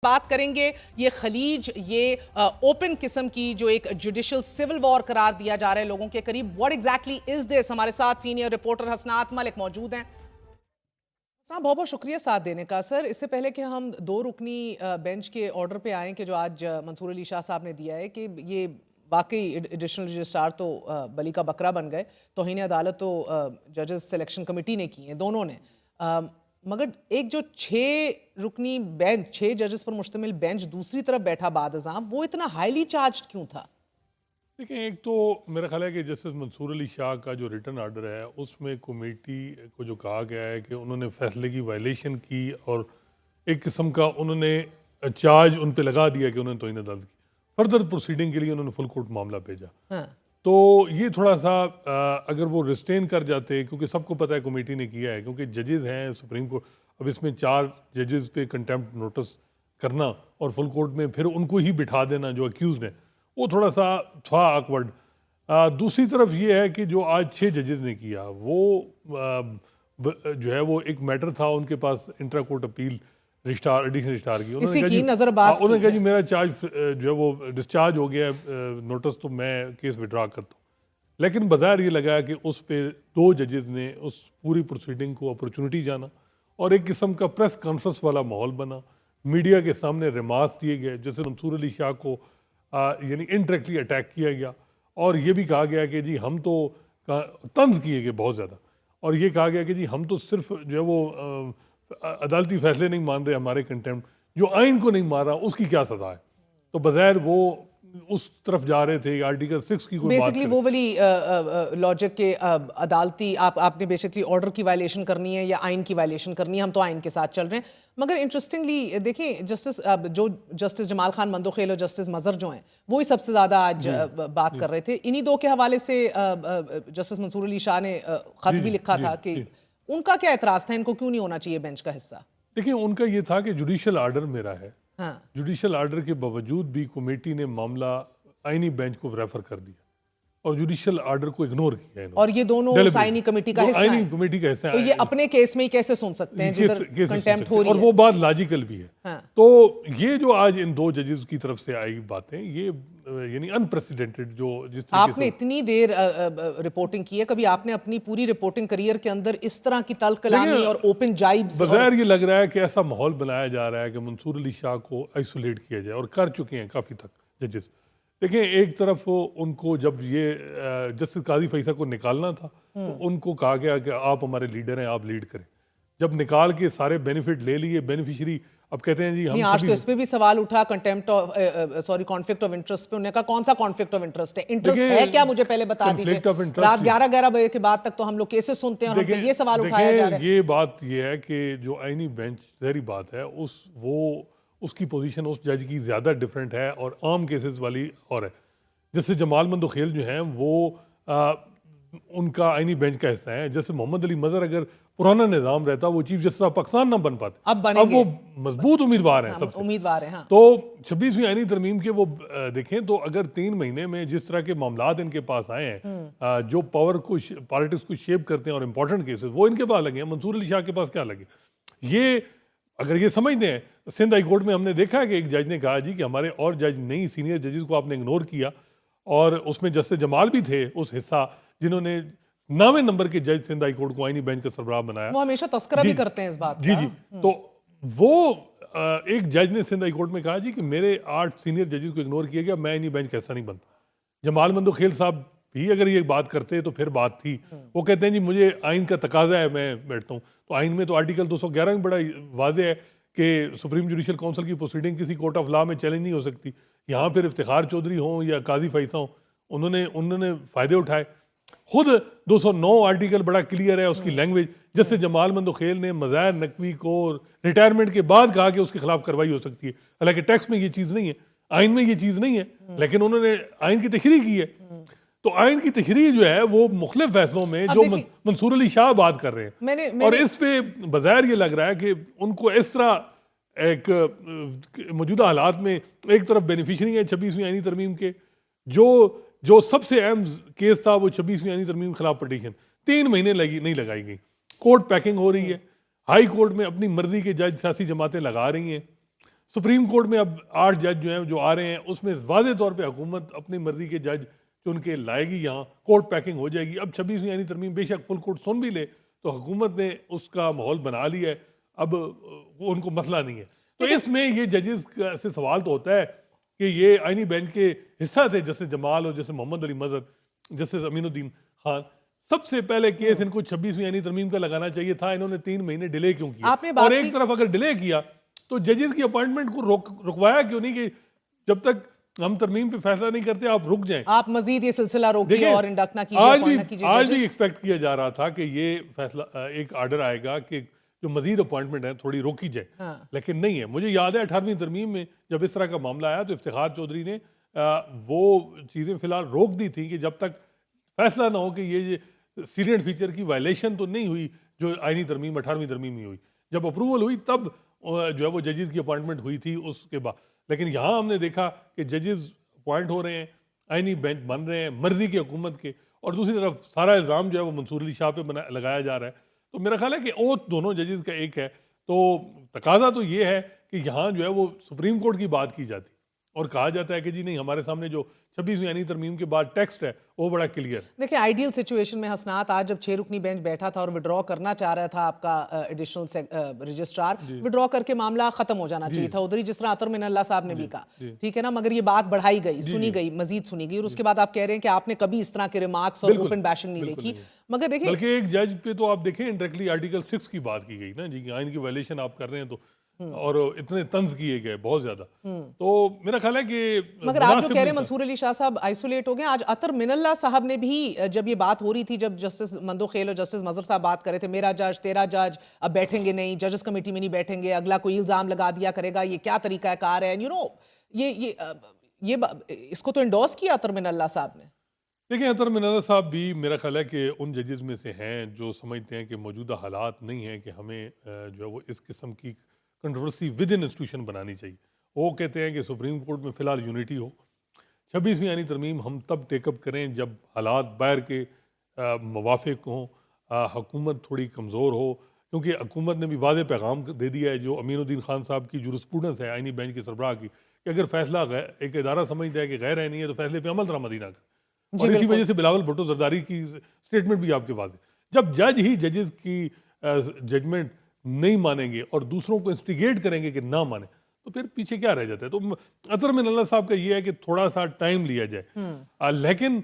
बात करेंगे ये खलीज, ये ओपन किस्म की जो एक जुडिशियल सिविल वॉर करार दिया जा रहा है लोगों के करीब। What exactly is this? हमारे साथ सीनियर रिपोर्टर हसनात मलिक मौजूद हैं। हाँ, बहुत बहुत शुक्रिया साथ देने का। सर, इससे पहले कि हम दो रुकनी बेंच के ऑर्डर पे आएँ कि जो आज मंसूर अली शाह साहब ने दिया है कि ये वाकई एडिशनल रजिस्ट्रार तो बली का बकरा बन गए, तौहीन अदालत तो जजेस सिलेक्शन कमेटी ने की है, दोनों ने। मगर एक जो 6 रुकनी बेंच, 6 जजेस पर मुश्तमिल बेंच दूसरी तरफ बैठा बाद अज़ाम, वो इतना हाईली चार्ज क्यों था? देखिए, एक तो मेरा ख्याल है कि जस्टिस मंसूर अली शाह का जो रिटर्न आर्डर है उसमें कमेटी को जो कहा गया है कि उन्होंने फैसले की वायलेशन की और एक किस्म का उन्होंने चार्ज उन पे लगा दिया कि उन्होंने तौहीन अदालत की। फर्दर प्रोसीडिंग के लिए उन्होंने फुल कोर्ट मामला भेजा। हाँ। तो ये थोड़ा सा अगर वो रिस्टेन कर जाते, क्योंकि सबको पता है कमेटी ने किया है, क्योंकि जजेस हैं सुप्रीम कोर्ट, अब इसमें 4 जजेस पे कंटेम्प्ट नोटिस करना और फुल कोर्ट में फिर उनको ही बिठा देना जो अक्यूज हैं, वो थोड़ा सा था ऑकवर्ड। दूसरी तरफ ये है कि जो आज 6 जजेस ने किया वो जो है वो एक मैटर था उनके पास intra court appeal registrar additional registrar की। इसी की नजरबाज उन्होंने कहा की जी है। मेरा चार्ज जो है वो डिस्चार्ज हो गया नोटिस, तो मैं केस विड्रा करता हूँ। लेकिन बाजार ये लगा कि उस पे 2 जजेस ने उस पूरी प्रोसीडिंग को अपॉर्चुनिटी जाना और एक किस्म का प्रेस कॉन्फ्रेंस वाला माहौल बना। मीडिया के सामने रिमार्क्स दिए गए, जैसे मंसूर अली शाह को यानी इनडायरेक्टली अटैक किया गया और ये भी कहा गया कि जी हम तो तंज किए गए बहुत ज़्यादा, और ये कहा गया कि जी हम तो सिर्फ जो है वो अदालती फैसले नहीं मान रहे, हमारे कंटेम्प्ट जो आइन को नहीं मारा उसकी क्या सजा है। तो बज़ाहिर वो उस तरफ जा रहे थे, आर्टिकल 6 की कोई बात बेसिकली वो वाली लॉजिक के अदालती आपने बेसिकली ऑर्डर की वायलेशन करनी है या आइन की वायलेशन करनी है, हम तो आइन के साथ चल रहे हैं। मगर इंटरेस्टिंगली देखें, जस्टिस जमाल खान मंदोखेल और जस्टिस मजहर जो हैं वो ही सबसे ज़्यादा आज बात कर रहे थे। इन्हीं दो के हवाले से जस्टिस मंसूर अली शाह ने खत भी लिखा था कि उनका क्या एतराज़ था, इनको क्यों नहीं होना चाहिए बेंच का हिस्सा? देखिए, उनका ये था कि जुडिशियल आर्डर मेरा है, हाँ। जुडिशियल आर्डर के बावजूद भी कमेटी ने मामला आईनी बेंच को रेफर कर दिया और जुडिशियल आर्डर को इग्नोर किया इन्होंने। और ये दोनों आईनी कमेटी का हिस्सा आईनी हैं। कमेटी का हिस्सा तो ये अपने केस में ही कैसे सुन सकते हैं जिधर कंटेम्प्ट हो रही और है? वो बात लॉजिकल भी है। हाँ। तो ये जो आज इन 2 जजेस की तरफ से आई बातें, ये यानी अनप्रेसिडेंटेड जो जिस तरीके आपने से इतनी देर रिपोर्टिंग की है, कभी आपने अपनी पूरी रिपोर्टिंग करियर के अंदर इस तरह की तल्ख कलामी और ओपन जाइब्स बगैर ये लग रहा है कि ऐसा माहौल बनाया जा रहा है कि मंसूर अली शाह को आइसोलेट किया जाए, और कर चुके हैं काफ़ी तक जजेस। देखिए, एक तरफ उनको जब ये जस्टिस काजी फैसल को निकालना था तो उनको कहा गया कि आप हमारे लीडर हैं, आप लीड करें। जब निकाल के सारे बेनिफिट ले लिए, बेनिफिशियरी अब कहते हैं जी हम आज तो इस पे भी सवाल उठा contempt of conflict of interest पे। उन्होंने कहा कौन सा कॉन्फ्लिक्ट ऑफ इंटरेस्ट है? इंटरेस्ट है क्या, मुझे पहले बता दीजिए। रात 11-11 बजे के बाद तक तो हम लोग केसेस सुनते हैं और हम पे ये सवाल उठाया जा रहा है। ये बात ये है कि जो आईनी बेंच, जहरी बात है, उसकी पोजीशन उस जज की ज़्यादा डिफरेंट है और आम केसेस वाली और है। जैसे जमाल मंदोखेल जो हैं वो उनका आईनी बेंच का हिस्सा है। जैसे मोहम्मद अली मजहर अगर पुराना निज़ाम रहता वो चीफ जस्टिस ऑफ पाकिस्तान ना बन पाते, अब वो मजबूत उम्मीदवार हैं। हाँ, सबसे उम्मीदवार हैं। हाँ। तो 26वीं आईनी तरमीम के वो देखें तो अगर 3 महीने में जिस तरह के मामलात इनके पास आए हैं, जो पावर को पॉलिटिक्स को शेप करते हैं और इंपॉर्टेंट केसेस वो इनके पास लगे हैं, मंसूर अली शाह के पास क्या लगे? ये अगर ये समझते हैं, सिंध हाई कोर्ट में हमने देखा है कि एक जज ने कहा जी कि हमारे और जज नहीं, सीनियर जजेस को आपने इग्नोर किया, और उसमें जस्टिस जमाल भी थे उस हिस्सा जिन्होंने 9वें नंबर के जज सिंध हाई कोर्ट को आईनी बेंच का सरबराह बनाया। वो हमेशा तस्करा भी करते हैं इस बात जी का। जी। तो वो एक जज ने सिंध हाई कोर्ट में कहा जी कि मेरे 8 सीनियर जजेस को इग्नोर किया गया, मैं आईनी बेंच का हिस्सा नहीं बनता। जमाल मंदोखेल साहब भी अगर ये बात करते तो फिर बात थी। वो कहते हैं जी मुझे आइन का तकाजा है, मैं बैठता हूँ। तो आइन में तो आर्टिकल 211 में बड़ा वाज़ेह है कि सुप्रीम जुडिशियल काउंसिल की प्रोसीडिंग किसी कोर्ट ऑफ लॉ में चैलेंज नहीं हो सकती। यहाँ फिर इफ्तिखार चौधरी हों या काजी फैसल हों, उन्होंने फ़ायदे उठाए। खुद 209 आर्टिकल बड़ा क्लियर है उसकी लैंग्वेज। जैसे जमाल मंदोखेल ने मज़ाहिर नकवी को रिटायरमेंट के बाद कहा कि उसके खिलाफ कार्रवाई हो सकती है, हालांकि टैक्स में ये चीज़ नहीं है, आइन में ये चीज़ नहीं है, लेकिन उन्होंने आइन की तशरीह की है। तो आइन की तशरीह जो है वो मुख्तलिफ फैसलों में जो मंसूर अली शाह बात कर रहे हैं, और इस पे बज़ाहिर ये लग रहा है कि उनको इस तरह एक मौजूदा हालात में एक तरफ बेनिफिशरी है 26वीं आईनी तरमीम के, जो सबसे अहम केस था वो 26वीं आईनी तरमीम के खिलाफ पटिशन 3 महीने नहीं लगाई गई। कोर्ट पैकिंग हो रही है, हाई कोर्ट में अपनी मर्जी के जज सियासी जमातें लगा रही हैं, सुप्रीम कोर्ट में अब 8 जज जो हैं जो आ रहे हैं, उसमें वाज़े तौर पे हुकूमत अपनी मर्जी के जज चुन के लाएगी, यहाँ कोर्ट पैकिंग हो जाएगी। अब 26वीं यानी तरमीम बेशक फुल कोर्ट सुन भी ले तो हुकूमत ने उसका माहौल बना लिया है, अब वो उनको मसला नहीं है। तो इसमें ये जजेस से सवाल तो होता है कि ये आईनी बेंच के हिस्सा थे, जैसे जमाल और जैसे मोहम्मद अली मजहर, जैसे अमीनुद्दीन खान, सबसे पहले केस इनको 26वीं यानी तरमीम का लगाना चाहिए था। इन्होंने 3 महीने डिले क्यों किया? और एक तरफ अगर डिले किया तो जजेस की अपॉइंटमेंट को रुकवाया क्यों नहीं कि जब तक हम तरमीम पे फैसला नहीं करते आप रुक जाएं, आप मजीद ये सिलसिला रोकिए और इंडक्ट ना कीजिए। आज भी एक्सपेक्ट किया जा रहा था कि ये फैसला एक आर्डर आएगा कि जो मजीद अपॉइंटमेंट है थोड़ी रोकी जाए। लेकिन नहीं है। मुझे याद है 18वीं तरमीम में जब इस तरह का मामला आया तो इफ्तिखार चौधरी ने वो चीज़ें फिलहाल रोक दी थी कि जब तक फैसला ना हो कि ये सीरियट फीचर की वायलेशन तो नहीं हुई जो आईनी तरमीम 18वीं तरमीम में हुई। जब अप्रूवल हुई तब जो है वो जजेस की अपॉइंटमेंट हुई थी उसके बाद। लेकिन यहाँ हमने देखा कि जजेस अपॉइंट हो रहे हैं, आईनी बेंच बन रहे हैं मर्जी की हुकूमत के, और दूसरी तरफ सारा इल्ज़ाम जो है वो मंसूर अली शाह पे लगाया जा रहा है। तो मेरा ख्याल है कि ओथ दोनों जजेस का एक है। तो तकाजा तो ये है कि यहाँ जो है वो सुप्रीम कोर्ट की बात की जाती और कहा जाता है कि जी नहीं, हमारे सामने जो 26वीं यानी तरमीम के बाद टेक्स्ट है वो बड़ा क्लियर। देखिए आइडियल सिचुएशन में हसनात, आज जब 6 रुकनी बेंच बैठा था और विड्रॉ करना चाह रहा था आपका एडिशनल रजिस्ट्रार, विड्रॉ करके मामला खत्म हो जाना चाहिए था उधर ही, जिस तरह अतर मिनल्ला साहब ने भी कहा, ठीक है ना। मगर ये बात बढ़ाई गई, सुनी गई, मजीद सुनी गई, और उसके बाद आप कह रहे हैं कि आपने कभी इस तरह के रिमार्क्स और ओपन बैशिंग नहीं देखी। मगर देखिए, बल्कि एक जज पे तो आप देखें डायरेक्टली आर्टिकल 6 की बात की गई ना जी, आइन की वायलेशन आप कर रहे हैं तो, और इतने तंज किए गए बहुत ज्यादा। तो मेरा ख्याल है कि मगर आप जो कह रहे हैं मंसूर अली शाह साहब आइसोलेट हो गए, आज अतर मिनल्ला साहब ने भी जब ये बात हो रही थी, जब जस्टिस मंदोखेल और जस्टिस मजहर साहब बात कर रहे थे, मेरा जज तेरा जज अब बैठेंगे नहीं, जजेस कमेटी में नहीं बैठेंगे, अगला कोई इल्जाम लगा दिया करेगा, ये क्या तरीका कार है, यू नो, ये इसको तो इंडोर्स किया अतर मिनल्ला साहब ने। देखिए अतर मिनल्ला साहब भी मेरा ख्याल है कि उन जजेस में से हैं जो समझते हैं कि मौजूदा हालात नहीं है कि हमें जो है वो इस किस्म की कंट्रोवर्सी विद इन इंस्टीट्यूशन बनानी चाहिए। वो कहते हैं कि सुप्रीम कोर्ट में फ़िलहाल यूनिटी हो, 26वीं यानी तरमीम हम तब टेकअप करें जब हालात बाहर के मुवाफिक हों, हुकूमत थोड़ी कमज़ोर हो, क्योंकि हुकूमत ने भी वाज़े पैगाम दे दिया है जो अमीनुद्दीन खान साहब की जूरिस्प्रूडेंस है आईनी बेंच के सरबराह की, कि अगर फैसला एक इदारा समझता है कि गैर आईनी है तो फैसले पर अमल दरामदी ना कर। और इसी वजह से बिलावल भुट्टो जरदारी की स्टेटमेंट भी आपके पास है। जब जज ही जजेस की जजमेंट नहीं मानेंगे और दूसरों को इंस्टिगेट करेंगे कि ना माने, तो फिर पीछे क्या रह जाता है। तो अतर मिनल्ला साहब का ये है कि थोड़ा सा टाइम लिया जाए। लेकिन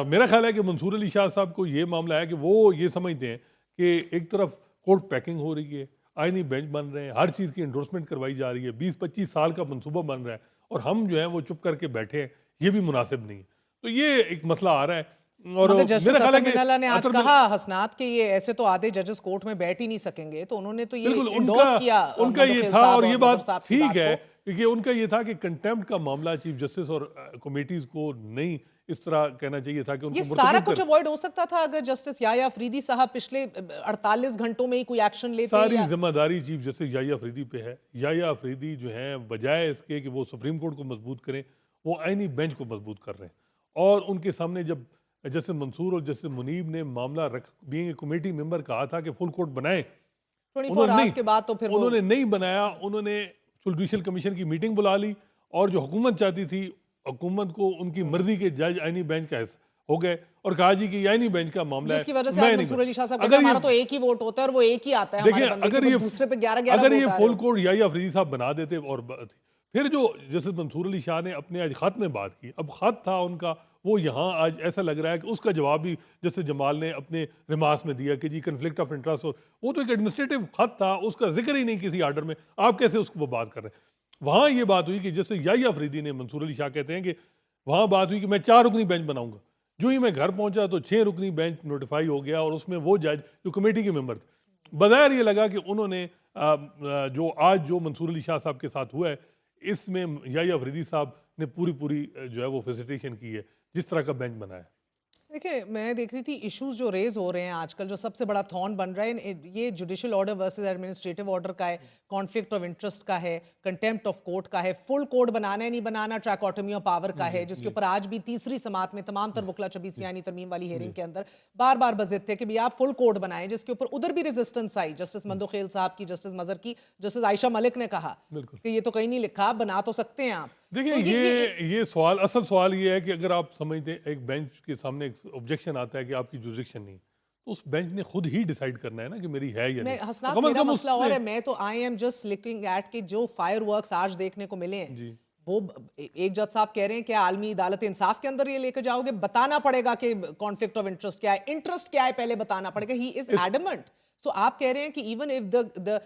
मेरा ख्याल है कि मंसूर अली शाह साहब को ये मामला है कि वो ये समझते हैं कि एक तरफ कोर्ट पैकिंग हो रही है, आईनी बेंच बन रहे हैं, हर चीज़ की इंडोर्समेंट करवाई जा रही है, 20-25 साल का मनसूबा बन रहा है और हम जो है वो चुप करके बैठे हैं, ये भी मुनासिब नहीं है। तो ये एक मसला आ रहा है। और मगर जस्टिस अतर मिनल्ला ने आज कहा हसनात कि ये ऐसे तो आधे जजेस कोर्ट में बैठ ही नहीं सकेंगे, तो उन्होंने तो ये इंडोर्स किया। उनका ये था और ये बात ठीक है, क्योंकि उनका ये था कि कंटेम्प्ट का मामला चीफ जस्टिस और कमेटीज को नहीं इस तरह कहना चाहिए था कि उनको ये सारा कुछ अवॉइड हो सकता था अगर जस्टिस याया अफरीदी साहब पिछले 48 घंटों में ही कोई एक्शन लेते। सारी जिम्मेदारी चीफ जस्टिस याया अफरीदी पे है। याया अफरीदी जो है बजाय इसके कि वो सुप्रीम कोर्ट को मजबूत करें, वो आईनी बेंच को मजबूत कर रहे हैं। और उनके सामने जब जस्टिस मंसूर और जस्टिस मुनीब ने मामला रख बीइंग कमेटी मेंबर कहा था कि फुल कोर्ट बनाएं, 24 आवर्स के बाद तो फिर उन्होंने नहीं बनाया। उन्होंने जुडिशियल कमीशन की मीटिंग बुला ली और जो हुकूमत चाहती थी, हुकूमत को उनकी मर्जी के जज आईनी बेंच का हो गए और कहा जी कि आईनी बेंच का मामला है, जिसकी वजह से मंसूर अली शाह साहब कहते हैं हमारा तो एक ही वोट होता है और वो एक ही आता है हमारे बंदे के, तो दूसरे पे 11-11 अगर ये फुल कोर्ट याया अफरीदी साहब बना देते। और फिर जो जैसे मंसूर अली शाह ने अपने आज खत में बात की, अब खत था उनका, वो यहाँ आज ऐसा लग रहा है कि उसका जवाब भी जैसे जमाल ने अपने रिमार्क्स में दिया कि जी कन्फ्लिक्ट ऑफ इंटरेस्ट हो, वो तो एक एडमिनिस्ट्रेटिव खत था, उसका जिक्र ही नहीं किसी आर्डर में, आप कैसे उसको बात कर रहे हैं। वहाँ ये बात हुई कि जैसे याया अफरीदी ने, मंसूर अली शाह कहते हैं कि वहाँ बात हुई कि मैं 4 रुकनी बेंच बनाऊंगा। जो ही मैं घर पहुंचा तो 6 रुकनी बेंच नोटिफाई हो गया और उसमें वो जज जो कमेटी के मेंबर थे, बज़ाहिर ये लगा कि उन्होंने जो आज जो मंसूर अली शाह साहब के साथ हुआ है, इसमें याया अफरीदी साहब ने पूरी जो है वो फैसिलिटेशन की है जिस तरह का बेंच बनाया। देखिए, मैं देख रही थी इश्यूज जो रेज हो रहे हैं आजकल, जो सबसे बड़ा थॉर्न बन रहा है, ये judicial order versus administrative order का है, कॉन्फ्लिक्ट ऑफ इंटरेस्ट का है, कंटेम्प्ट ऑफ कोर्ट का है, फुल कोड बनाना है नहीं बनाना, ट्रैकोटमी ऑफ पावर का है, जिसके ऊपर आज भी तीसरी समात में तमाम तर वकला 26वीं आईनी तरमीम वाली हेयरिंग के अंदर बार बार बजिद थे कि भी आप फुल कोड बनाएं, जिसके ऊपर उधर भी रेजिस्टेंस आई, जस्टिस मंदोखेल साहब की, जस्टिस मजर की, जस्टिस आयशा मलिक ने कहा बिल्कुल। कि ये तो कहीं नहीं लिखा, बना तो सकते हैं आप। देखिए तो ये सवाल, असल सवाल ये है कि अगर आप समझते हैं एक बेंच के सामने एक ऑब्जेक्शन आता है कि आपकी जुरिडिक्शन नहीं, तो उस बेंच ने खुद ही डिसाइड करना है ना कि मेरी है या मैं नहीं। हसनात, तो कम से मेरा कम मसला और उसने है, मैं तो I am just looking at कि जो फायरवर्क्स आज देखने को मिले हैं, जी वो एक जज साहब कह रहे हैं कि आलमी अदालत इंसाफ के अंदर ये लेकर जाओगे, बताना पड़ेगा कि कॉन्फ्लिक्ट ऑफ इंटरेस्ट क्या है, इंटरेस्ट क्या है पहले बताना पड़ेगा, ही इज इस एडमंट। सो आप कह रहे हैं कि इवन इफ द